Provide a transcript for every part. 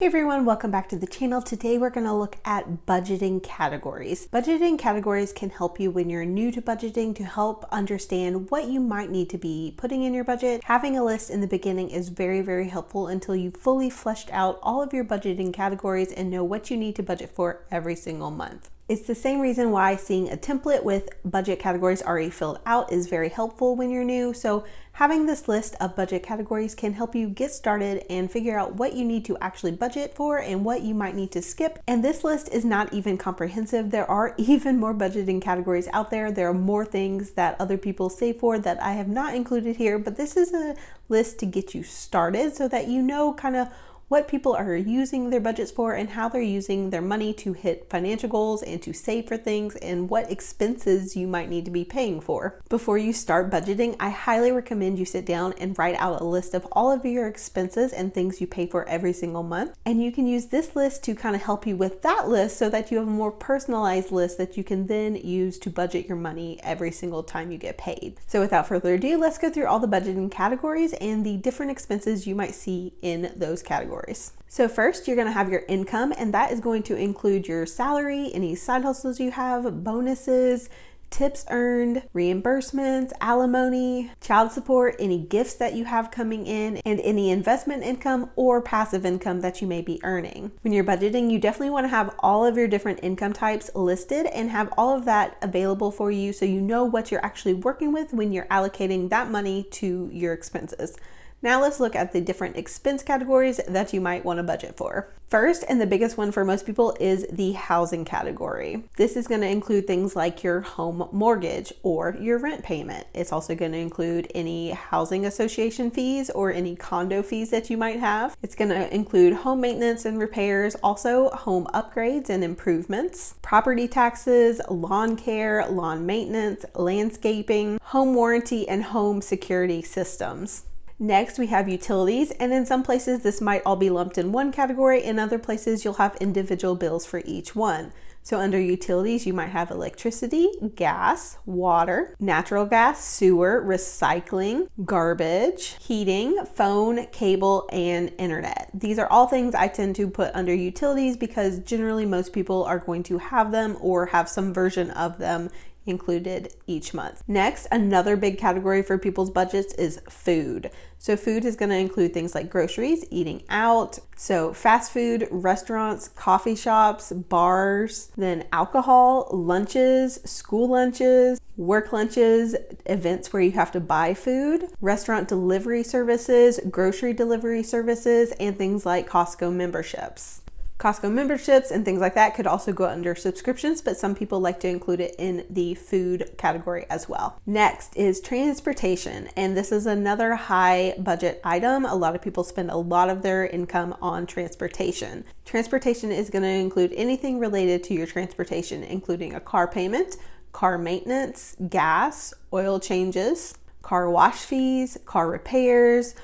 Hey everyone, welcome back to the channel. Today we're going to look at budgeting categories. Budgeting categories can help you when you're new to budgeting to help understand what you might need to be putting in your budget. Having a list in the beginning is very helpful until you've fully fleshed out all of your budgeting categories and know what you need to budget for every single month. It's the same reason why seeing a template with budget categories already filled out is very helpful when you're new. So having this list of budget categories can help you get started and figure out what you need to actually budget for and what you might need to skip. And this list is not even comprehensive. There are even more budgeting categories out there. There are more things that other people save for that I have not included here, but this is a list to get you started so that you know kind of what people are using their budgets for and how they're using their money to hit financial goals and to save for things and what expenses you might need to be paying for. Before you start budgeting, I highly recommend you sit down and write out a list of all of your expenses and things you pay for every single month. And you can use this list to kind of help you with that list so that you have a more personalized list that you can then use to budget your money every single time you get paid. So without further ado, let's go through all the budgeting categories and the different expenses you might see in those categories. So first, you're going to have your income, and that is going to include your salary, any side hustles you have, bonuses, tips earned, reimbursements, alimony, child support, any gifts that you have coming in, and any investment income or passive income that you may be earning. When you're budgeting, you definitely want to have all of your different income types listed and have all of that available for you so you know what you're actually working with when you're allocating that money to your expenses. Now let's look at the different expense categories that you might want to budget for. First, and the biggest one for most people, is the housing category. This is going to include things like your home mortgage or your rent payment. It's also going to include any housing association fees or any condo fees that you might have. It's going to include home maintenance and repairs, also home upgrades and improvements, property taxes, lawn care, lawn maintenance, landscaping, home warranty, and home security systems. Next, we have utilities, and in some places this might all be lumped in one category. In other places, you'll have individual bills for each one. So under utilities, you might have electricity, gas, water, natural gas, sewer, recycling, garbage, heating, phone, cable, and internet. These are all things I tend to put under utilities because generally most people are going to have them or have some version of them included each month. Next, another big category for people's budgets is food. So food is going to include things like groceries, eating out, so fast food, restaurants, coffee shops, bars, then alcohol, lunches, school lunches, work lunches, events where you have to buy food, restaurant delivery services, grocery delivery services, and things like Costco memberships. Costco memberships and things like that could also go under subscriptions, but some people like to include it in the food category as well. Next is transportation, and this is another high budget item. A lot of people spend a lot of their income on transportation. Transportation is going to include anything related to your transportation, including a car payment, car maintenance, gas, oil changes, car wash fees, car repairs,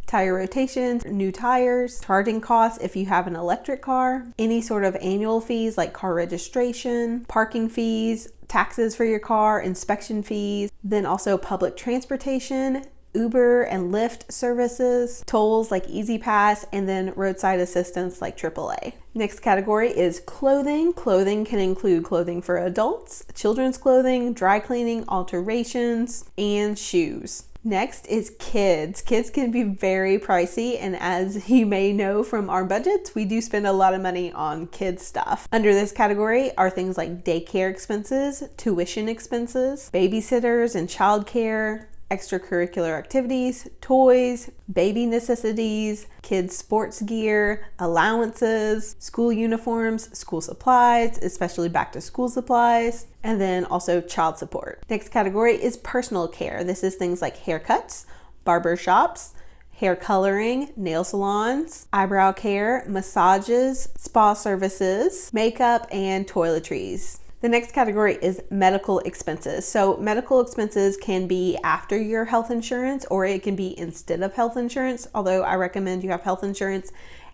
tire rotations, new tires, charging costs if you have an electric car, any sort of annual fees like car registration, parking fees, taxes for your car, inspection fees, then also public transportation, Uber and Lyft services, tolls like Easy Pass, and then roadside assistance like AAA. Next category is clothing. Clothing can include clothing for adults, children's clothing, dry cleaning, alterations, and shoes. Next is kids. Kids can be very pricey, and as you may know from our budgets, we do spend a lot of money on kids stuff. Under this category are things like daycare expenses, tuition expenses, babysitters and childcare, extracurricular activities, toys, baby necessities, kids sports gear, allowances, school uniforms, school supplies, especially back to school supplies, and then also child support. Next category is personal care. This is things like haircuts, barber shops, hair coloring, nail salons, eyebrow care, massages, spa services, makeup, and toiletries. The next category is medical expenses. So medical expenses can be after your health insurance or it can be instead of health insurance, although I recommend you have health insurance.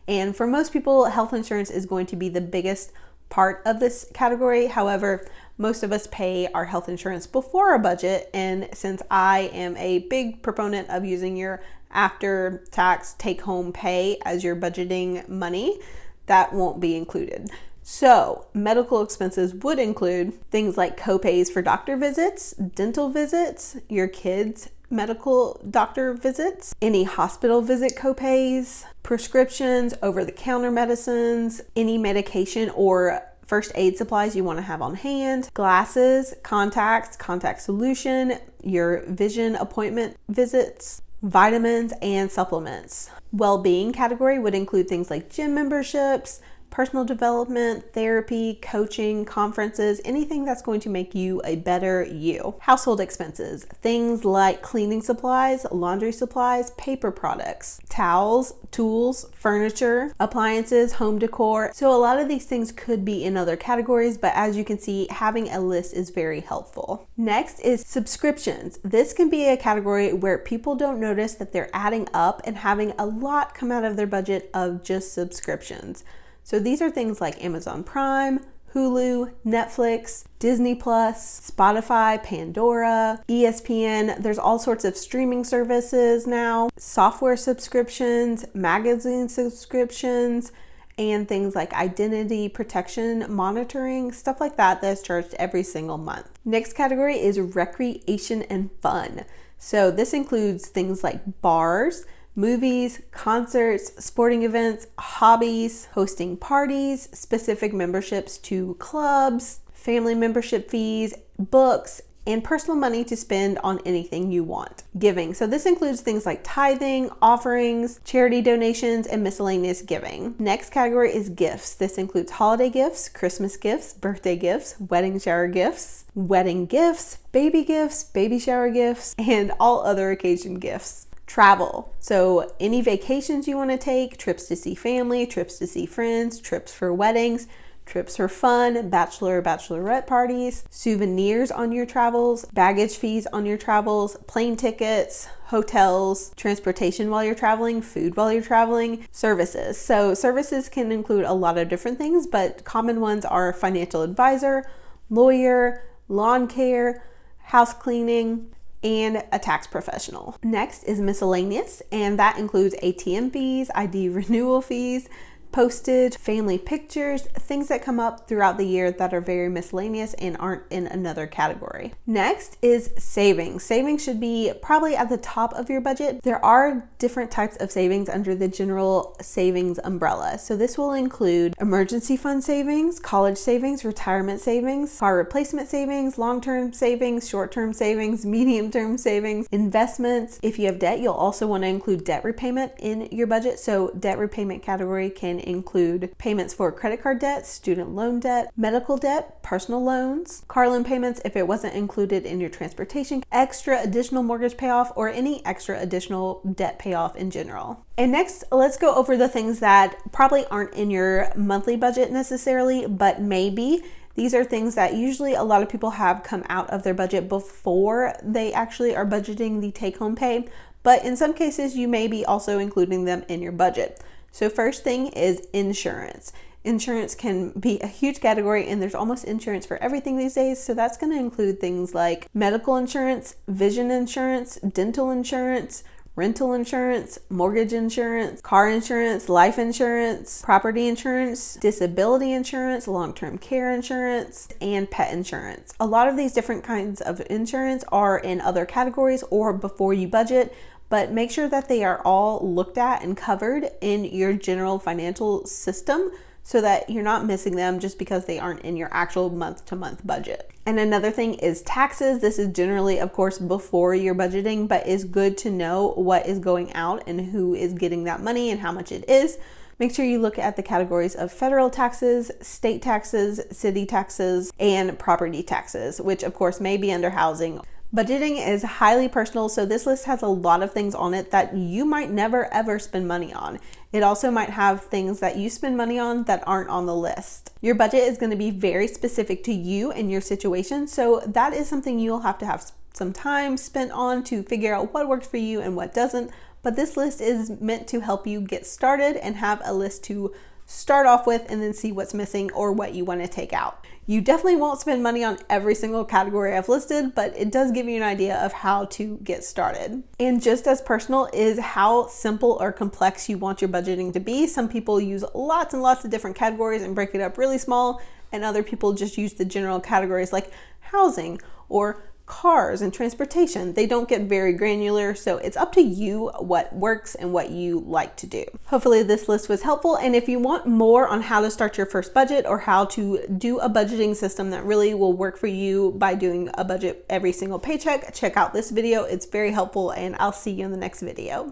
And for most people, health insurance is going to be the biggest part of this category. However, most of us pay our health insurance before our budget. And since I am a big proponent of using your after tax take home pay as your budgeting money, that won't be included. So medical expenses would include things like copays for doctor visits, dental visits, your kids' medical doctor visits, any hospital visit copays, prescriptions, over-the-counter medicines, any medication or first aid supplies you want to have on hand, glasses, contacts, contact solution, your vision appointment visits, vitamins, and supplements. Well-being category would include things like gym memberships, personal development, therapy, coaching, conferences, anything that's going to make you a better you. Household expenses, things like cleaning supplies, laundry supplies, paper products, towels, tools, furniture, appliances, home decor. So a lot of these things could be in other categories, but as you can see, having a list is very helpful. Next is subscriptions. This can be a category where people don't notice that they're adding up and having a lot come out of their budget of just subscriptions. So these are things like Amazon Prime, Hulu, Netflix, Disney Plus, Spotify, Pandora, ESPN. There's all sorts of streaming services now, software subscriptions, magazine subscriptions, and things like identity protection monitoring, stuff like that that's charged every single month. Next category is recreation and fun. So this includes things like bars, movies, concerts, sporting events, hobbies, hosting parties, specific memberships to clubs, family membership fees, books, and personal money to spend on anything you want. Giving. So this includes things like tithing, offerings, charity donations, and miscellaneous giving. Next category is gifts. This includes holiday gifts, Christmas gifts, birthday gifts, wedding shower gifts, wedding gifts, baby shower gifts, and all other occasion gifts. Travel. So any vacations you want to take, trips to see family, trips to see friends, trips for weddings, trips for fun, bachelor or bachelorette parties, souvenirs on your travels, baggage fees on your travels, plane tickets, hotels, transportation while you're traveling, food while you're traveling, services. So services can include a lot of different things, but common ones are financial advisor, lawyer, lawn care, house cleaning, and a tax professional. Next is miscellaneous, and that includes ATM fees, ID renewal fees, postage, family pictures, things that come up throughout the year that are very miscellaneous and aren't in another category. Next is savings. Savings should be probably at the top of your budget. There are different types of savings under the general savings umbrella. So this will include emergency fund savings, college savings, retirement savings, car replacement savings, long-term savings, short-term savings, medium-term savings, investments. If you have debt, you'll also want to include debt repayment in your budget. So debt repayment category can include payments for credit card debt, student loan debt, medical debt, personal loans, car loan payments if it wasn't included in your transportation, extra additional mortgage payoff, or any extra additional debt payoff in general. And next, let's go over the things that probably aren't in your monthly budget necessarily, but maybe. These are things that usually a lot of people have come out of their budget before they actually are budgeting the take-home pay, but in some cases you may be also including them in your budget. So first thing is insurance. Insurance can be a huge category, and there's almost insurance for everything these days. So that's going to include things like medical insurance, vision insurance, dental insurance, rental insurance, mortgage insurance, car insurance, life insurance, property insurance, disability insurance, long-term care insurance, and pet insurance. A lot of these different kinds of insurance are in other categories or before you budget, but make sure that they are all looked at and covered in your general financial system so that you're not missing them just because they aren't in your actual month-to-month budget. And another thing is taxes. This is generally, of course, before your budgeting, but is good to know what is going out and who is getting that money and how much it is. Make sure you look at the categories of federal taxes, state taxes, city taxes, and property taxes, which of course may be under housing. Budgeting is highly personal, so this list has a lot of things on it that you might never ever spend money on. It also might have things that you spend money on that aren't on the list. Your budget is going to be very specific to you and your situation, so that is something you'll have to have some time spent on to figure out what works for you and what doesn't. But this list is meant to help you get started and have a list to start off with and then see what's missing or what you want to take out. You definitely won't spend money on every single category I've listed, but it does give you an idea of how to get started. And just as personal is how simple or complex you want your budgeting to be. Some people use lots and lots of different categories and break it up really small, and other people just use the general categories like housing or cars and transportation. They don't get very granular, so it's up to you what works and what you like to do. Hopefully this list was helpful, and if you want more on how to start your first budget or how to do a budgeting system that really will work for you by doing a budget every single paycheck, check out this video. It's very helpful, and I'll see you in the next video.